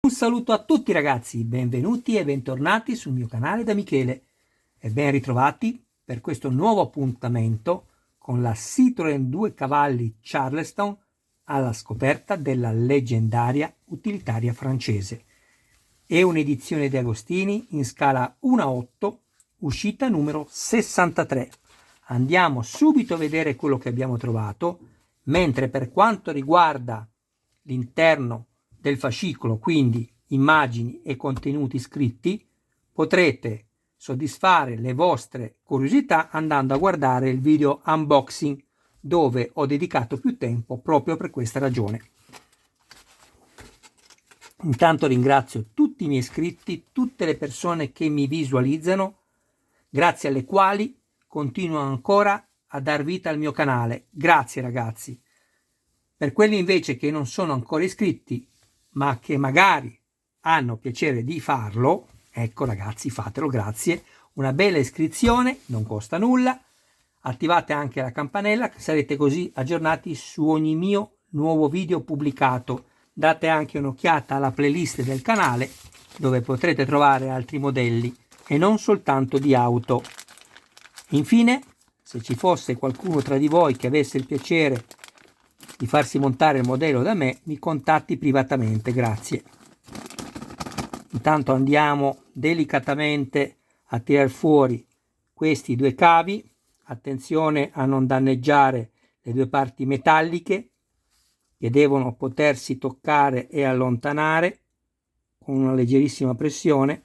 Un saluto a tutti ragazzi, benvenuti e bentornati sul mio canale da Michele e ben ritrovati per questo nuovo appuntamento con la Citroën 2 cavalli Charleston alla scoperta della leggendaria utilitaria francese. È un'edizione De Agostini in scala 1:8, uscita numero 63. Andiamo subito a vedere quello che abbiamo trovato, mentre per quanto riguarda l'interno del fascicolo, quindi immagini e contenuti scritti, potrete soddisfare le vostre curiosità andando a guardare il video unboxing, dove ho dedicato più tempo proprio per questa ragione. Intanto ringrazio tutti i miei iscritti, tutte le persone che mi visualizzano, grazie alle quali continuo ancora a dar vita al mio canale. Grazie ragazzi. Per quelli invece che non sono ancora iscritti, ma che magari hanno piacere di farlo, ecco ragazzi, fatelo, grazie. Una bella iscrizione, non costa nulla. Attivate anche la campanella, sarete così aggiornati su ogni mio nuovo video pubblicato. Date anche un'occhiata alla playlist del canale, dove potrete trovare altri modelli e non soltanto di auto. Infine, se ci fosse qualcuno tra di voi che avesse il piacere di farsi montare il modello da me, mi contatti privatamente, grazie. Intanto andiamo delicatamente a tirar fuori questi due cavi. Attenzione a non danneggiare le due parti metalliche, che devono potersi toccare e allontanare con una leggerissima pressione.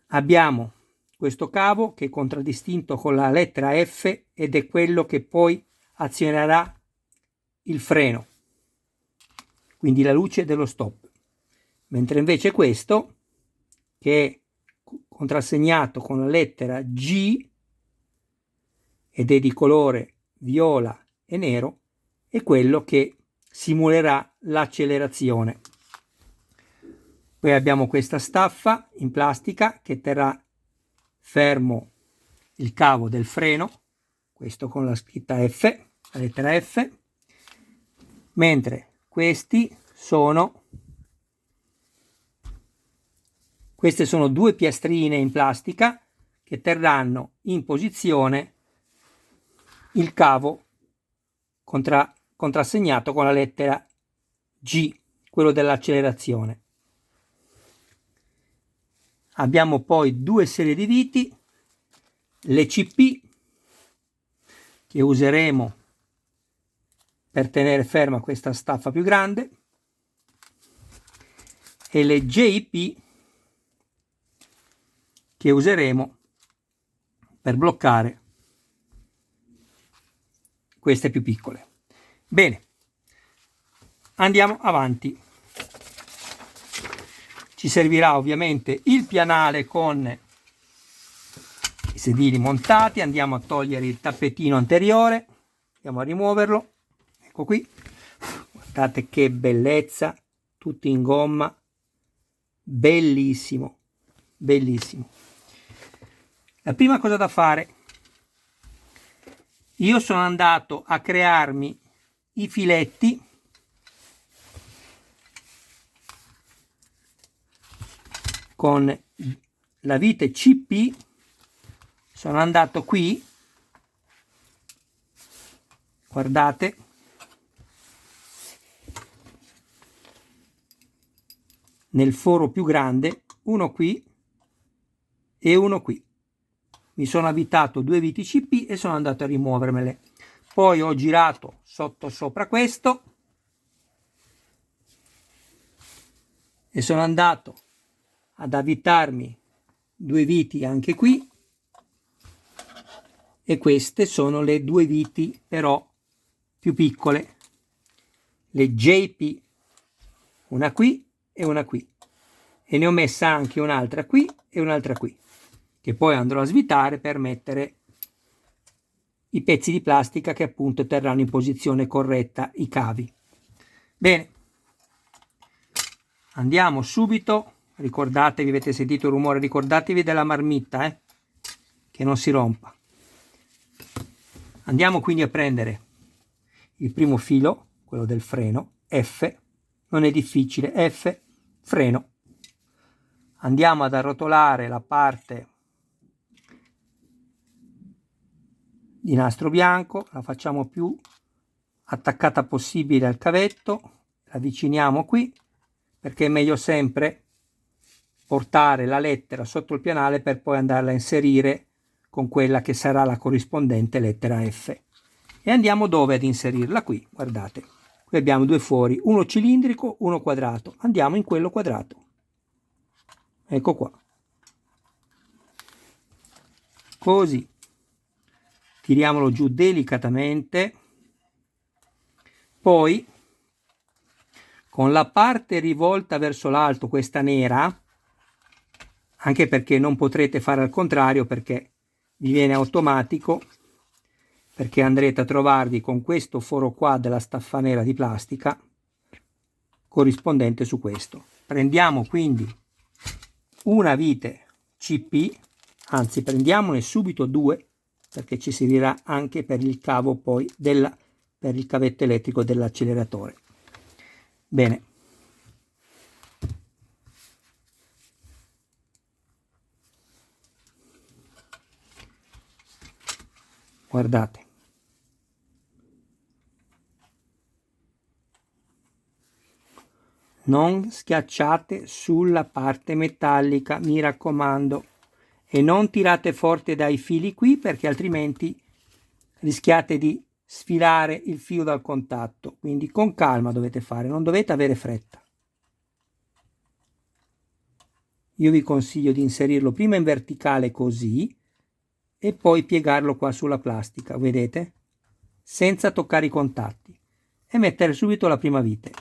Abbiamo questo cavo che è contraddistinto con la lettera F ed è quello che poi azionerà il freno, quindi la luce dello stop, mentre invece questo, che è contrassegnato con la lettera G ed è di colore viola e nero, è quello che simulerà l'accelerazione. Poi abbiamo questa staffa in plastica che terrà fermo il cavo del freno, questo con la scritta F, la lettera F, mentre queste sono due piastrine in plastica che terranno in posizione il cavo contrassegnato con la lettera G, quello dell'accelerazione. Abbiamo poi due serie di viti, le CP che useremo per tenere ferma questa staffa più grande e le JP che useremo per bloccare queste più piccole. Bene, andiamo avanti. Ci servirà ovviamente il pianale con i sedili montati. Andiamo a togliere il tappetino anteriore, andiamo a rimuoverlo, ecco qui, guardate che bellezza, tutto in gomma, bellissimo, bellissimo. La prima cosa da fare, io sono andato a crearmi i filetti con la vite CP. Sono andato qui, guardate, nel foro più grande, uno qui e uno qui. Mi sono avvitato due viti CP e sono andato a rimuovermele. Poi ho girato sotto sopra questo e sono andato ad avvitarmi due viti anche qui, e queste sono le due viti però più piccole, le JP, una qui e una qui, e ne ho messa anche un'altra qui e un'altra qui, che poi andrò a svitare per mettere i pezzi di plastica che appunto terranno in posizione corretta i cavi. Bene, andiamo subito. Ricordatevi, avete sentito il rumore, ricordatevi della marmitta, che non si rompa. Andiamo quindi a prendere il primo filo, quello del freno, F, non è difficile. F, freno. Andiamo ad arrotolare la parte di nastro bianco, la facciamo più attaccata possibile al cavetto, la avviciniamo qui, perché è meglio sempre portare la lettera sotto il pianale per poi andarla a inserire con quella che sarà la corrispondente lettera F. E andiamo dove ad inserirla? Qui, guardate. Qui abbiamo due fori, uno cilindrico, uno quadrato. Andiamo in quello quadrato. Ecco qua. Così. Tiriamolo giù delicatamente. Poi, con la parte rivolta verso l'alto, questa nera, anche perché non potrete fare al contrario perché vi viene automatico, perché andrete a trovarvi con questo foro qua della staffa nera di plastica corrispondente su questo. Prendiamo quindi una vite CP, anzi prendiamone subito due, perché ci servirà anche per il cavo poi per il cavetto elettrico dell'acceleratore. Bene. Guardate. Non schiacciate sulla parte metallica, mi raccomando, e non tirate forte dai fili qui perché altrimenti rischiate di sfilare il filo dal contatto. Quindi con calma dovete fare, non dovete avere fretta. Io vi consiglio di inserirlo prima in verticale così e poi piegarlo qua sulla plastica, vedete? Senza toccare i contatti e mettere subito la prima vite.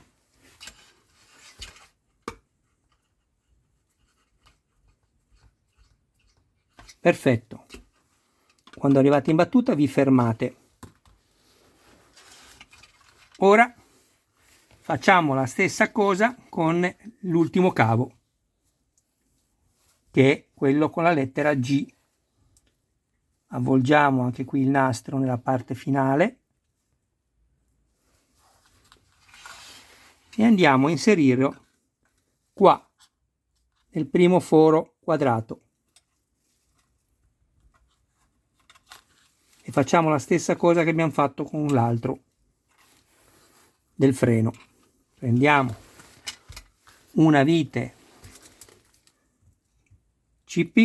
Perfetto. Quando arrivate in battuta vi fermate. Ora facciamo la stessa cosa con l'ultimo cavo, che è quello con la lettera G. Avvolgiamo anche qui il nastro nella parte finale e andiamo a inserirlo qua nel primo foro quadrato. E facciamo la stessa cosa che abbiamo fatto con l'altro del freno. Prendiamo una vite CP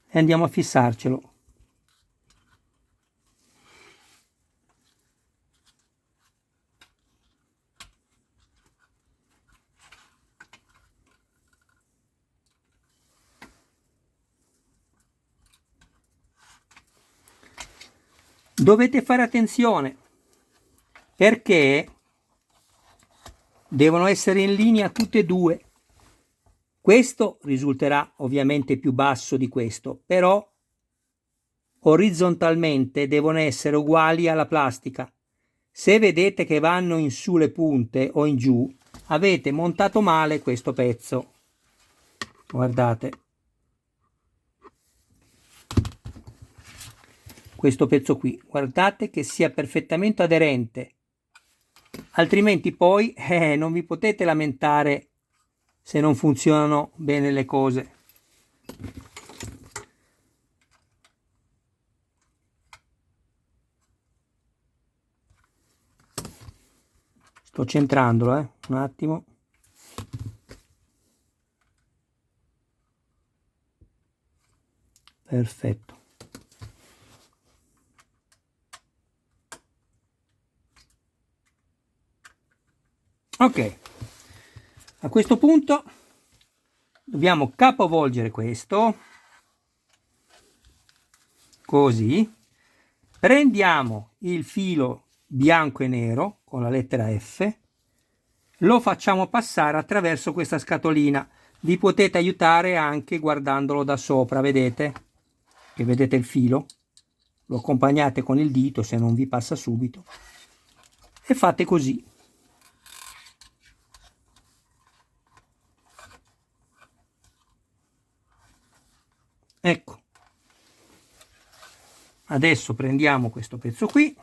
e andiamo a fissarcelo. Dovete fare attenzione perché devono essere in linea tutte e due. Questo risulterà ovviamente più basso di questo, però orizzontalmente devono essere uguali alla plastica. Se vedete che vanno in su le punte o in giù, avete montato male questo pezzo. Guardate. Questo pezzo qui, guardate che sia perfettamente aderente, altrimenti poi non vi potete lamentare se non funzionano bene le cose. Sto centrandolo, un attimo. Perfetto. Ok, a questo punto dobbiamo capovolgere questo, così. Prendiamo il filo bianco e nero con la lettera F, lo facciamo passare attraverso questa scatolina. Vi potete aiutare anche guardandolo da sopra, vedete? Che vedete il filo? Lo accompagnate con il dito se non vi passa subito e fate così. Ecco. Adesso prendiamo questo pezzo qui,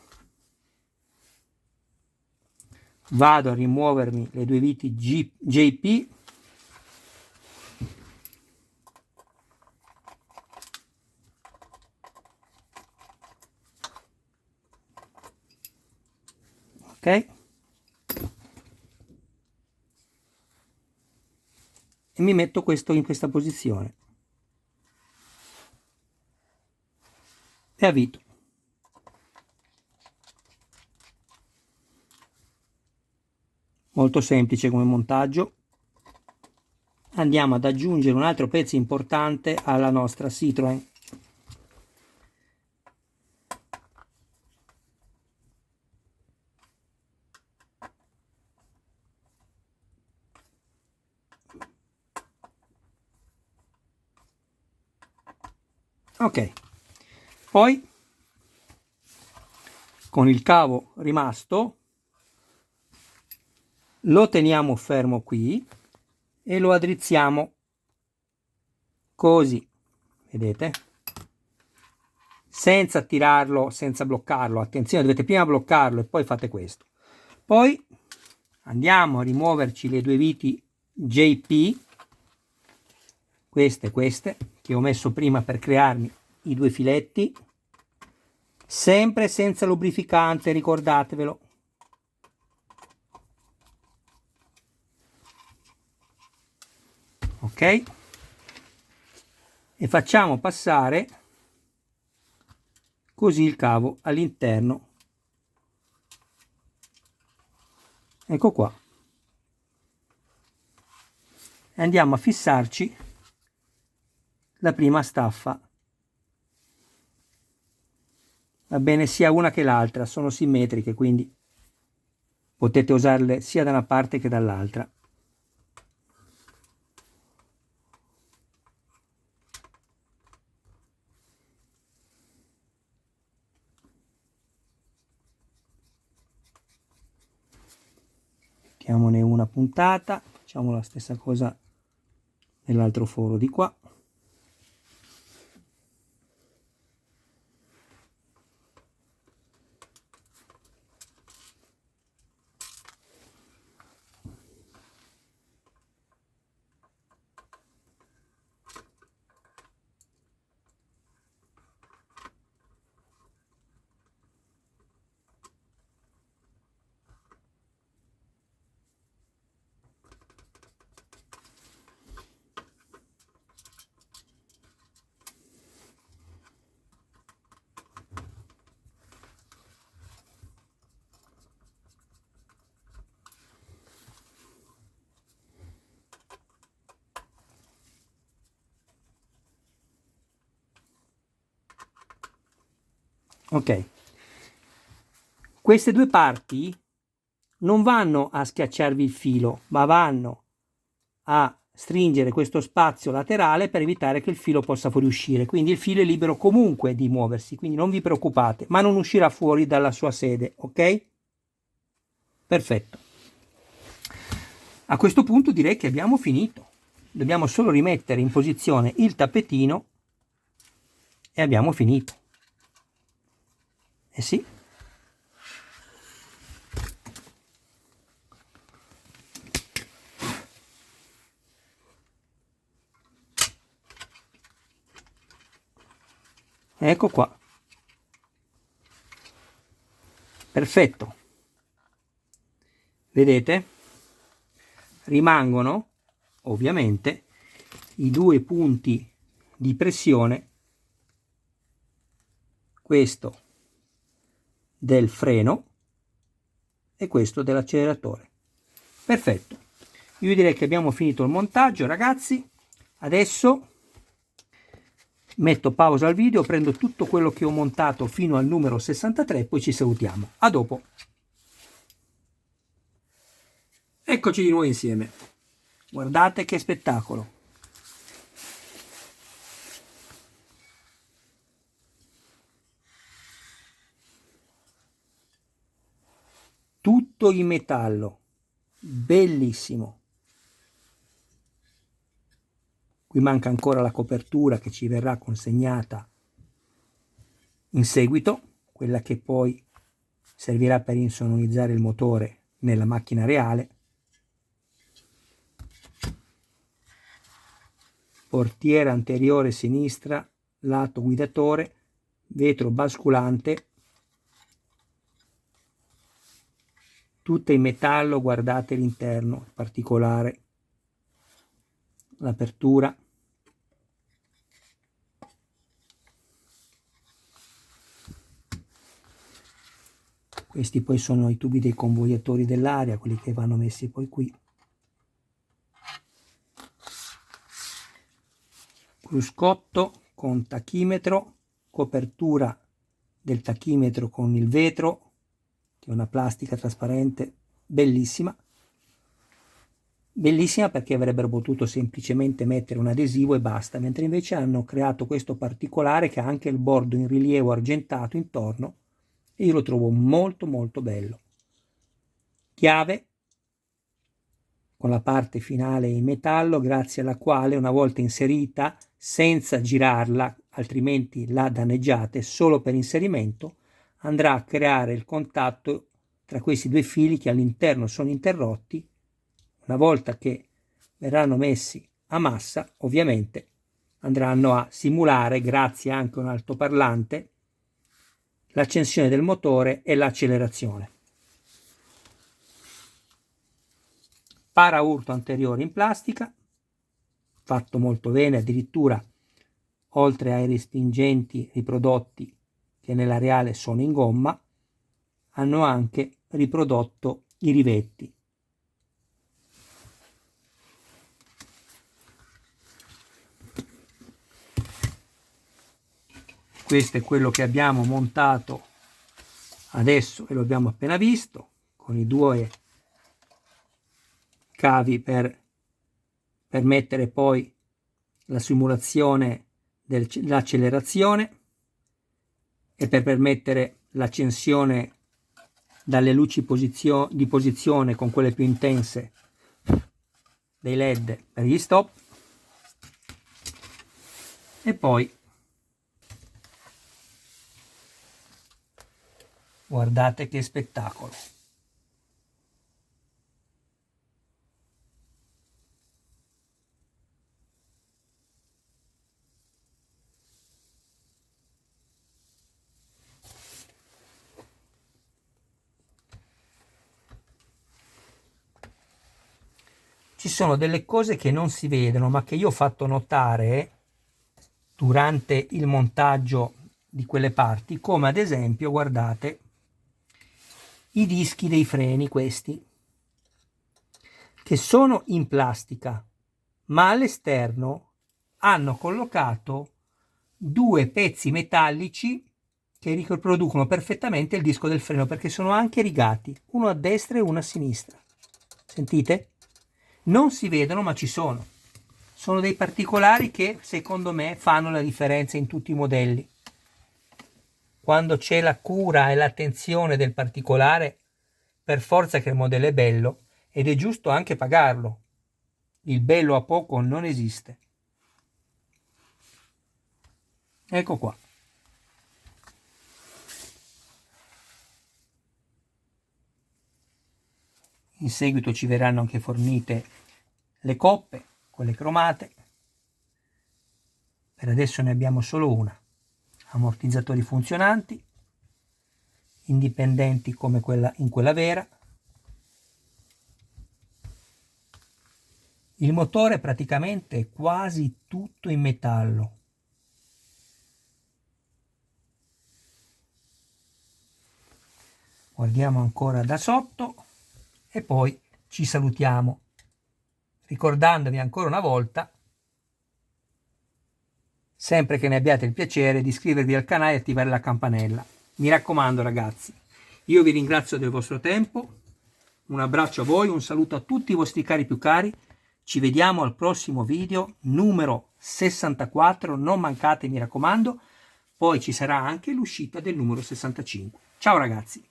vado a rimuovermi le due viti JP, ok, e mi metto questo in questa posizione e avvito. Molto semplice come montaggio. Andiamo ad aggiungere un altro pezzo importante alla nostra Citroen. Ok, poi con il cavo rimasto lo teniamo fermo qui e lo addrizziamo così, vedete? Senza tirarlo, senza bloccarlo. Attenzione, dovete prima bloccarlo e poi fate questo. Poi andiamo a rimuoverci le due viti JP, queste che ho messo prima per crearmi i due filetti, sempre senza lubrificante, ricordatevelo. Ok, e facciamo passare così il cavo all'interno, ecco qua, e andiamo a fissarci la prima staffa. Va bene sia una che l'altra, sono simmetriche, quindi potete usarle sia da una parte che dall'altra. Mettiamone una puntata, facciamo la stessa cosa nell'altro foro di qua. Ok, queste due parti non vanno a schiacciarvi il filo, ma vanno a stringere questo spazio laterale per evitare che il filo possa fuoriuscire. Quindi il filo è libero comunque di muoversi, quindi non vi preoccupate, ma non uscirà fuori dalla sua sede, ok? Perfetto. A questo punto direi che abbiamo finito. Dobbiamo solo rimettere in posizione il tappetino e abbiamo finito. Eh sì. Ecco qua. Perfetto. Vedete? Rimangono ovviamente i due punti di pressione, questo del freno e questo dell'acceleratore. Perfetto. Io direi che abbiamo finito il montaggio, ragazzi. Adesso metto pausa al video, prendo tutto quello che ho montato fino al numero 63 e poi ci salutiamo. A dopo. Eccoci di nuovo insieme. Guardate che spettacolo. Tutto in metallo. Bellissimo. Qui manca ancora la copertura che ci verrà consegnata In seguito, quella che poi servirà per insonorizzare il motore nella macchina reale, portiera anteriore sinistra, lato guidatore, vetro basculante, tutte in metallo, guardate l'interno, in particolare l'apertura. Questi poi sono i tubi dei convogliatori dell'aria, quelli che vanno messi poi qui. Cruscotto con tachimetro, copertura del tachimetro con il vetro, che è una plastica trasparente, bellissima. Bellissima perché avrebbero potuto semplicemente mettere un adesivo e basta, mentre invece hanno creato questo particolare che ha anche il bordo in rilievo argentato intorno, e io lo trovo molto molto bello. Chiave con la parte finale in metallo, grazie alla quale una volta inserita, senza girarla, altrimenti la danneggiate, solo per inserimento, andrà a creare il contatto tra questi due fili che all'interno sono interrotti. Una volta che verranno messi a massa, ovviamente andranno a simulare, grazie anche a un altoparlante, l'accensione del motore e l'accelerazione. Paraurto anteriore in plastica, fatto molto bene, addirittura oltre ai respingenti riprodotti che nella reale sono in gomma, hanno anche riprodotto i rivetti. Questo è quello che abbiamo montato adesso e lo abbiamo appena visto, con i due cavi per permettere poi la simulazione dell'accelerazione e per permettere l'accensione dalle luci di posizione con quelle più intense dei LED per gli stop, e poi guardate che spettacolo. Ci sono delle cose che non si vedono, ma che io ho fatto notare durante il montaggio di quelle parti, come ad esempio, guardate, i dischi dei freni, questi, che sono in plastica, ma all'esterno hanno collocato due pezzi metallici che riproducono perfettamente il disco del freno, perché sono anche rigati, uno a destra e uno a sinistra. Sentite? Non si vedono, ma ci sono. Sono dei particolari che secondo me fanno la differenza in tutti i modelli. Quando c'è la cura e l'attenzione del particolare, per forza che il modello è bello, ed è giusto anche pagarlo. Il bello a poco non esiste. Ecco qua. In seguito ci verranno anche fornite le coppe, quelle cromate. Per adesso ne abbiamo solo una. Ammortizzatori funzionanti, indipendenti come quella in quella vera. Il motore praticamente è quasi tutto in metallo. Guardiamo ancora da sotto e poi ci salutiamo, ricordandovi ancora una volta, sempre che ne abbiate il piacere, di iscrivervi al canale e attivare la campanella. Mi raccomando ragazzi, io vi ringrazio del vostro tempo, un abbraccio a voi, un saluto a tutti i vostri cari più cari, ci vediamo al prossimo video numero 64, non mancate mi raccomando, poi ci sarà anche l'uscita del numero 65. Ciao ragazzi!